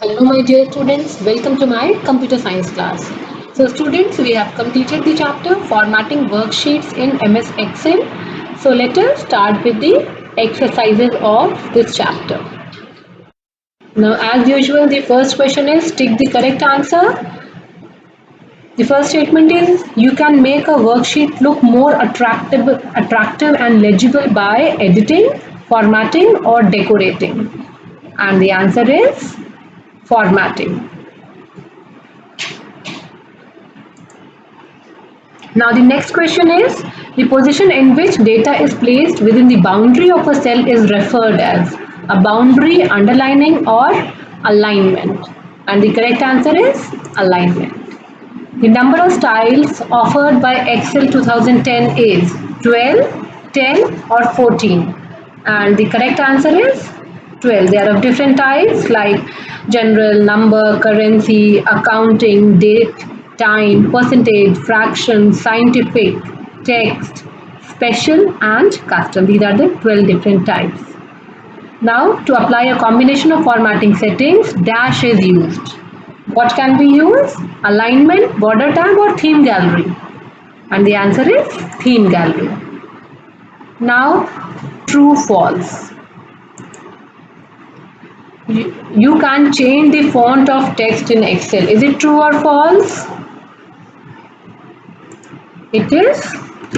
Hello, my dear students. Welcome to my computer science class. So, students, we have completed the chapter formatting worksheets in MS Excel. So, let us start with the exercises of this chapter. Now, as usual, the first question is tick the correct answer. The first statement is you can make a worksheet look more attractive and legible by editing, formatting, or decorating. And the answer is formatting. Now the next question is the position in which data is placed within the boundary of a cell is referred as a boundary, underlining, or alignment. And the correct answer is alignment. The number of styles offered by Excel 2010 is 12, 10, or 14. And the correct answer is 12. They are of different types like general, number, currency, accounting, date, time, percentage, fraction, scientific, text, special, and custom. These are the 12 different types. Now, to apply a combination of formatting settings, dash is used. What can be used? Alignment, border tag, or theme gallery? And the answer is theme gallery. Now, true, false. You can change the font of text in Excel. Is it true or false? It is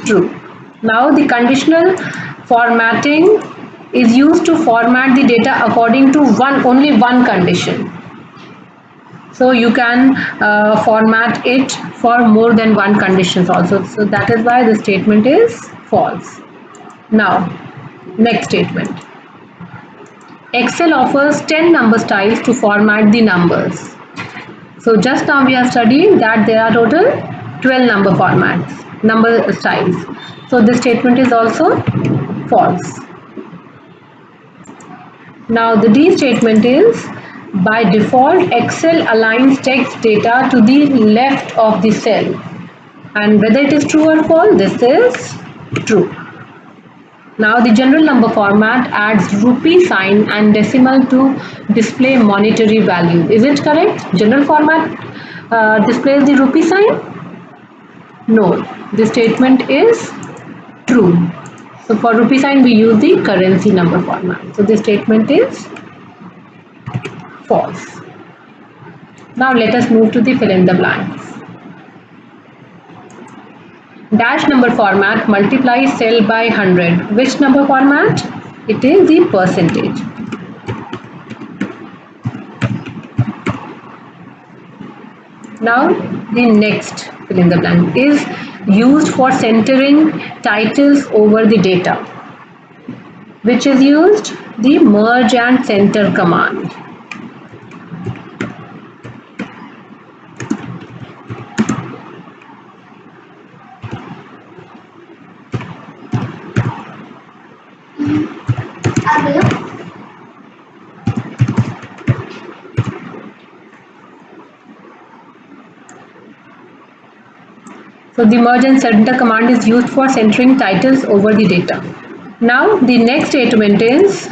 true. Now, the conditional formatting is used to format the data according to only one condition. So you can format it for more than one conditions also. So that is why the statement is false. Now, next statement. Excel offers 10 number styles to format the numbers. So just now we are studying that there are total 12 number styles. So this statement is also false. Now the D statement is by default Excel aligns text data to the left of the cell, and whether it is true or false, this is true. Now the general number format adds rupee sign and decimal to display monetary value. Is it correct? General format displays the rupee sign? No, the statement is true. So for rupee sign we use the currency number format. So this statement is false. Now let us move to the fill in the blanks. Dash number format multiplies cell by 100. Which number format? It is the percentage. Now the next fill in the blank is used for centering titles over the data. Which is used? The merge and center command. So the merge and center command is used for centering titles over the data. Now the next statement is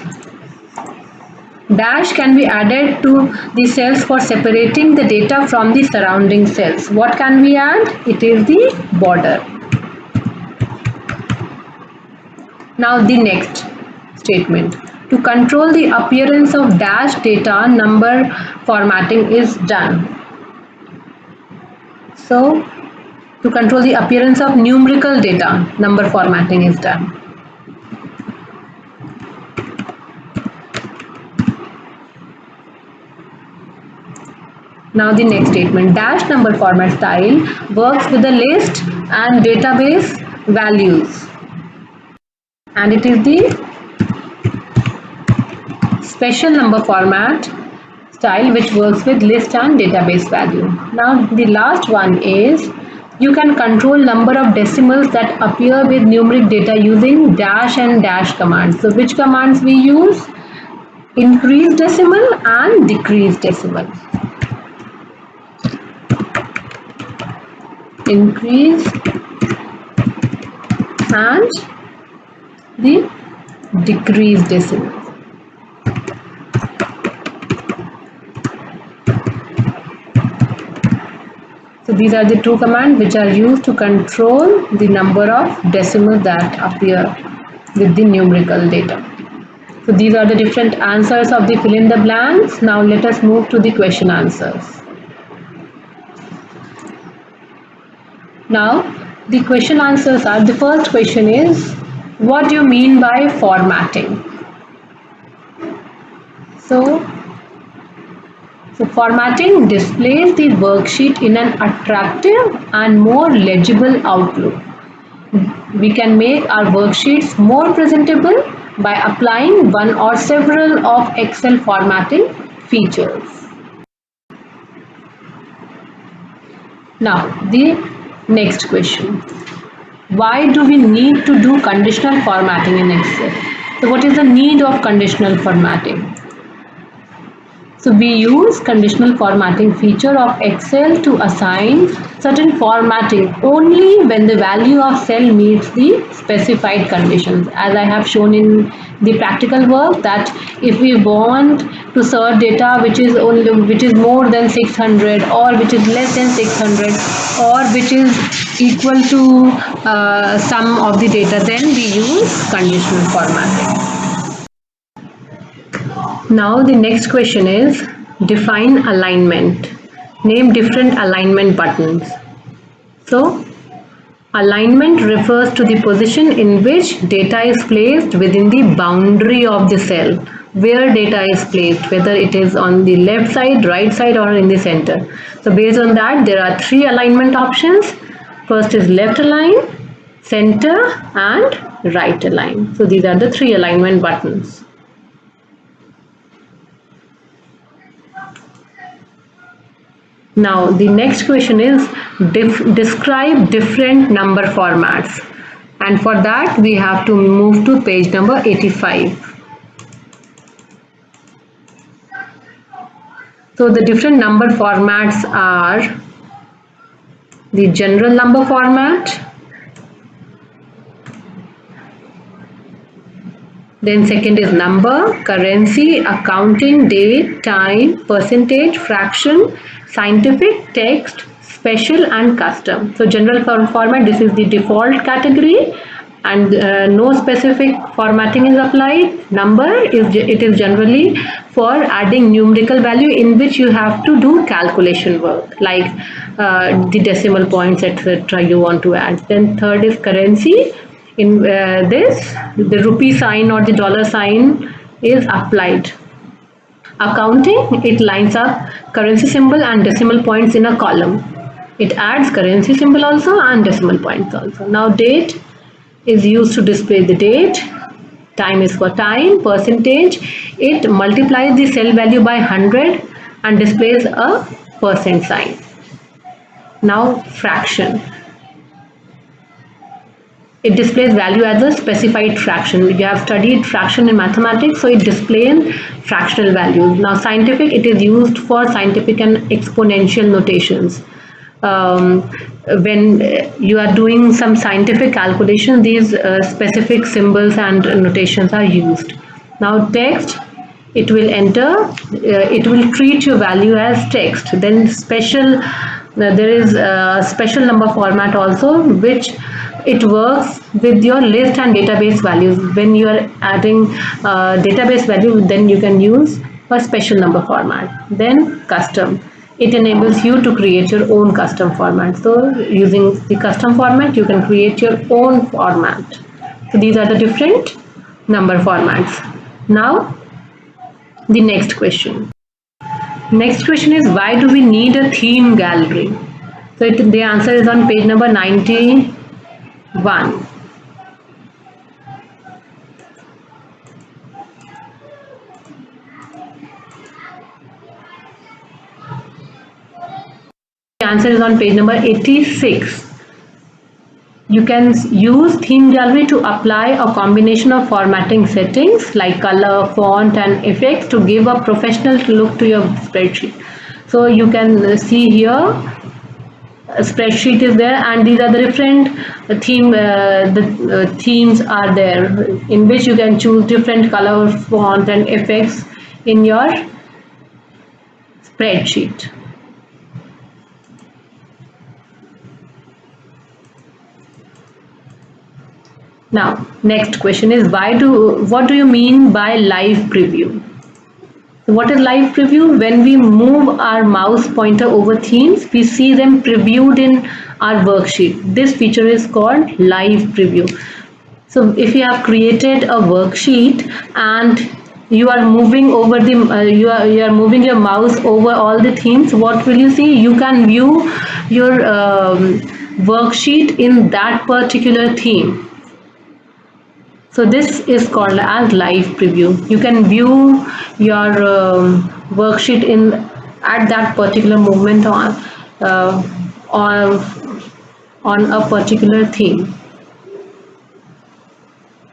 dash can be added to the cells for separating the data from the surrounding cells. What can we add? It is the border. Now the next statement. To control the appearance of dash data, number formatting is done. So to control the appearance of numerical data, number formatting is done. Now the next statement, dash number format style works with the list and database values, and it is the special number format style which works with list and database value. Now the last one is you can control number of decimals that appear with numeric data using dash and dash commands. So which commands we use? Increase decimal and decrease decimal. Increase and the decrease decimal. these are the two commands which are used to control the number of decimals that appear with the numerical data. So these are the different answers of the fill in the blanks. Now let us move to the question answers. Now the question answers are, the first question is, what do you mean by formatting? So formatting displays the worksheet in an attractive and more legible outlook. We can make our worksheets more presentable by applying one or several of Excel formatting features. Now, the next question. Why do we need to do conditional formatting in Excel? So, what is the need of conditional formatting? So we use conditional formatting feature of Excel to assign certain formatting only when the value of cell meets the specified conditions. As I have shown in the practical work, that if we want to sort data which is more than 600 or which is less than 600 or which is equal to some of the data, then we use conditional formatting. Now the next question is, define alignment. Name different alignment buttons. So alignment refers to the position in which data is placed within the boundary of the cell, where data is placed, whether it is on the left side, right side, or in the center. So based on that, there are three alignment options. First is left align, center, and right align. So these are the three alignment buttons. Now the next question is, describe different number formats, and for that we have to move to page number 85. So the different number formats are the general number format, then second is number, currency, accounting, date, time, percentage, fraction, scientific, text, special, and custom. So general format, this is the default category, and no specific formatting is applied. Number it is generally for adding numerical value in which you have to do calculation work, like the decimal points, etc. you want to add. Then third is currency. In this, the rupee sign or the dollar sign is applied. Accounting, it lines up currency symbol and decimal points in a column. It adds currency symbol also and decimal points also. Now date is used to display the date. Time is for time. Percentage, it multiplies the cell value by 100 and displays a percent sign. Now fraction, it displays value as a specified fraction. You have studied fraction in mathematics, so it displays fractional values. Now scientific, it is used for scientific and exponential notations. When you are doing some scientific calculation, these specific symbols and notations are used. Now text, it will enter, it will treat your value as text. Then special, there is a special number format also, which it works with your list and database values. When you are adding database value, then you can use a special number format. Then custom, it enables you to create your own custom format. So using the custom format, you can create your own format. So these are the different number formats. Now the next question. Next question is, why do we need a theme gallery? So the answer is on page number 91. The answer is on page number 86. You can use theme gallery to apply a combination of formatting settings like color, font, and effects to give a professional look to your spreadsheet. So you can see here a spreadsheet is there, and these are the different themes are there in which you can choose different color, font, and effects in your spreadsheet. Now next question is what do you mean by live preview? What is live preview? When we move our mouse pointer over themes, we see them previewed in our worksheet. This feature is called live preview. So if you have created a worksheet and you are moving over the you are moving your mouse over all the themes, what will you see? You can view your worksheet in that particular theme. So this is called as live preview. You can view your worksheet in at that particular moment on on a particular theme,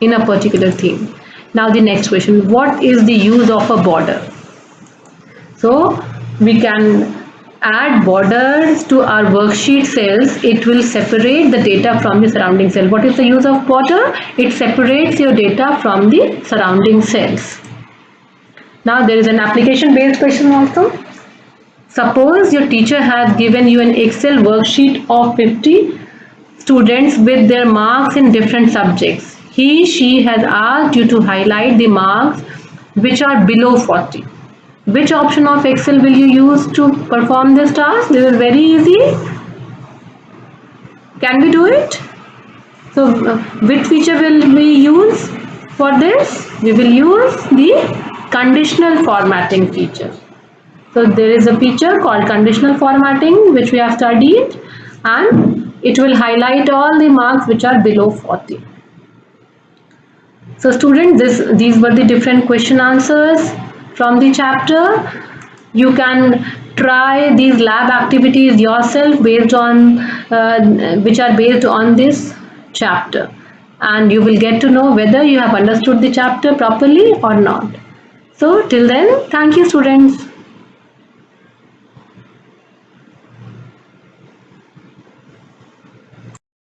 in a particular theme. Now the next question, what is the use of a border? So we can add borders to our worksheet cells. It will separate the data from the surrounding cell. What is the use of border? It separates your data from the surrounding cells. Now there is an application based question also. Suppose your teacher has given you an Excel worksheet of 50 students with their marks in different subjects. She has asked you to highlight the marks which are below 40. Which option of Excel will you use to perform this task? This is very easy. Can we do it? So which feature will we use for this? We will use the conditional formatting feature. So there is a feature called conditional formatting which we have studied, and it will highlight all the marks which are below 40. So students, these were the different question answers from the chapter. You can try these lab activities yourself based on which are based on this chapter, and you will get to know whether you have understood the chapter properly or not. So till then, thank you students.